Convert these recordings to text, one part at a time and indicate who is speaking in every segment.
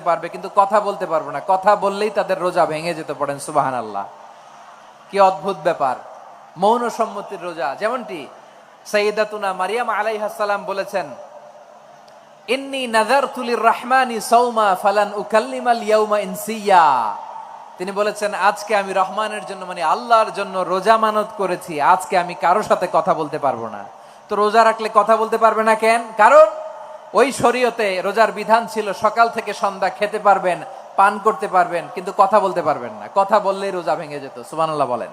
Speaker 1: পারবে কিন্তু কথা বলতে পারবে না, কথা বললেই তাদের রোজা ভেঙে যেত। পড়েন সুবহানাল্লাহ। কি অদ্ভুত ব্যাপার, মৌন সম্মতির রোজা। যেমনটি সাইয়্যিদাতুনা মারিয়াম আলাইহিস সালাম বলেছেন, ইন্নী নাযারতু লির-রাহমানি সাওমা ফালান উকাল্লিমাল ইয়াওমা ইনসিয়া। তিনি বলেছেন, আজকে আমি রহমানের জন্য মানে আল্লাহর জন্য রোজা মানত করেছি, আজকে আমি কারোর সাথে কথা বলতে পারবো না। তো রোজা রাখলে কথা বলতে পারবে না কেন? কারণ ওই শরীয়তে রোজার বিধান ছিল সকাল থেকে সন্ধ্যা খেতে পারবেন, পান করতে পারবেন, কিন্তু কথা বলতে পারবেন না। কথা বললেই রোজা ভেঙে যেত। সুবহানাল্লাহ বলেন।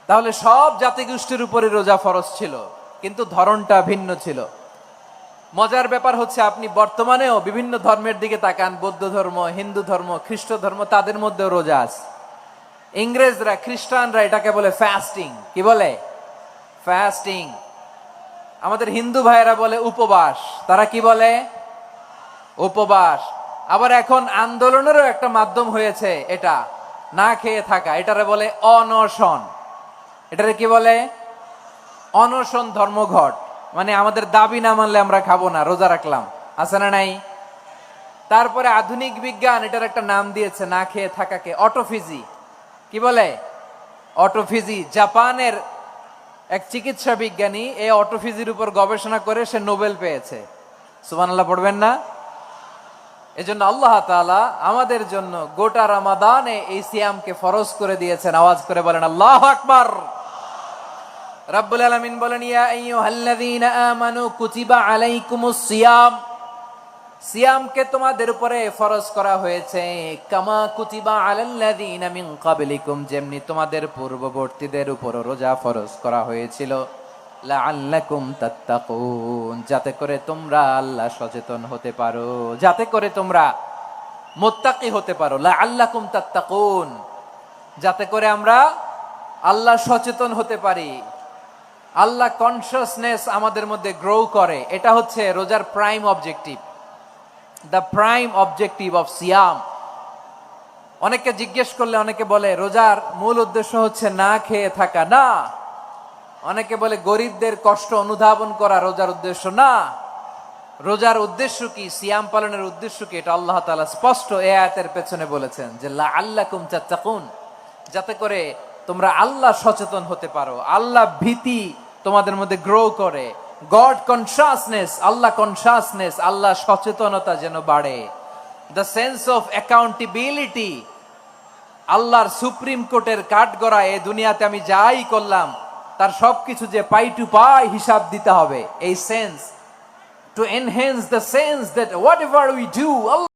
Speaker 1: তাহলে সব জাতিগোষ্ঠীর উপরে রোজা ফরজ ছিল, কিন্তু ধরনটা ভিন্ন ছিল। মজার ব্যাপার হচ্ছে, আপনি বর্তমানেও বিভিন্ন ধর্মের দিকে তাকান, বৌদ্ধ ধর্ম, হিন্দু ধর্ম, খ্রিস্ট ধর্ম, তাদের মধ্যেও রোজা আছে। ইংরেজরা, খ্রিস্টানরা এটাকে বলে ফাস্টিং। কি বলে? ফাস্টিং। আমাদের হিন্দু ভাইয়েরা বলে উপবাস। তারা কি বলে? উপবাস। আবার এখন আন্দোলনেরও একটা মাধ্যম হয়েছে এটা, না খেয়ে থাকা। এটারে বলে অনশন। এটারে কি বলে? অনশন ধর্মঘট। মানে আমাদের দাবি না মানলে আমরা খাবো না, রোজা রাখলাম। আছে না নাই? তারপরে আধুনিক বিজ্ঞান এটার একটা নাম দিয়েছে না খেয়ে থাকাকে, অটোফিজি। কি বলে? অটোফিজি। জাপানের এক চিকিৎসা বিজ্ঞানী এই অটোফিজির উপর গবেষণা করে সে নোবেল পেয়েছে। সুবহানাল্লাহ পড়বেন না? এজন্য আল্লাহ তাআলা আমাদের জন্য গোটা রমাদানে এই সিয়ামকে ফরজ করে দিয়েছেন। আওয়াজ করে বলেন আল্লাহু আকবার। রাব্বুল আলামিন বলেন, ইয়া আইয়ুহাল্লাযীনা আমানু কুতিবা আলাইকুমুস সিয়াম। সিয়ামকে তোমাদের উপরে ফরজ করা হয়েছে, কামা কুতিবা আলাল্লাযীনা মিন ক্বাবলিকুম, যেমনি তোমাদের পূর্ববর্তীদের উপর রোজা ফরজ করা হয়েছিল, লাআল্লাকুম তাত্তাকুন, যাতে করে তোমরা আল্লাহ সচেতন হতে পারো, যাতে করে তোমরা মুত্তাকি হতে পারো। লাআল্লাকুম তাত্তাকুন, যাতে করে আমরা আল্লাহ সচেতন হতে পারি, আল্লাহ কনসিয়াসনেস আমাদের মধ্যে গ্রো করে। এটা হচ্ছে রোজার prime objective, the prime objective of সিয়াম। অনেকে জিজ্ঞেস করলে অনেকে বলে রোজার মূল উদ্দেশ্য হচ্ছে না খেয়ে থাকা। না। অনেকে বলে গরিবদের কষ্ট অনুধাবন করা রোজার উদ্দেশ্য। না। রোজার উদ্দেশ্য কি? সিয়াম পালনের উদ্দেশ্য কি? এটা আল্লাহ তাআলা স্পষ্ট এই আয়াতের পেছনে বলেছেন যে লাআল্লাকুম তাত্তাকুন, যাতে করে তোমরা আল্লাহ সচেতন হতে পারো, আল্লাহ ভীতি তোমাদের মধ্যে গ্রো করে, গড কনসিয়াসনেস, আল্লাহ কনসিয়াসনেস, আল্লাহ সচেতনতা যেন বাড়ে, দ্য সেন্স অফ অ্যাকাউন্টেবিলিটি। আল্লাহর সুপ্রিম কোর্টের কাঠগড়া এই দুনিয়াতে আমি যাই করলাম তার সবকিছু যে পাই টু পাই হিসাব দিতে হবে, এই sense, to enhance the sense that what ever we do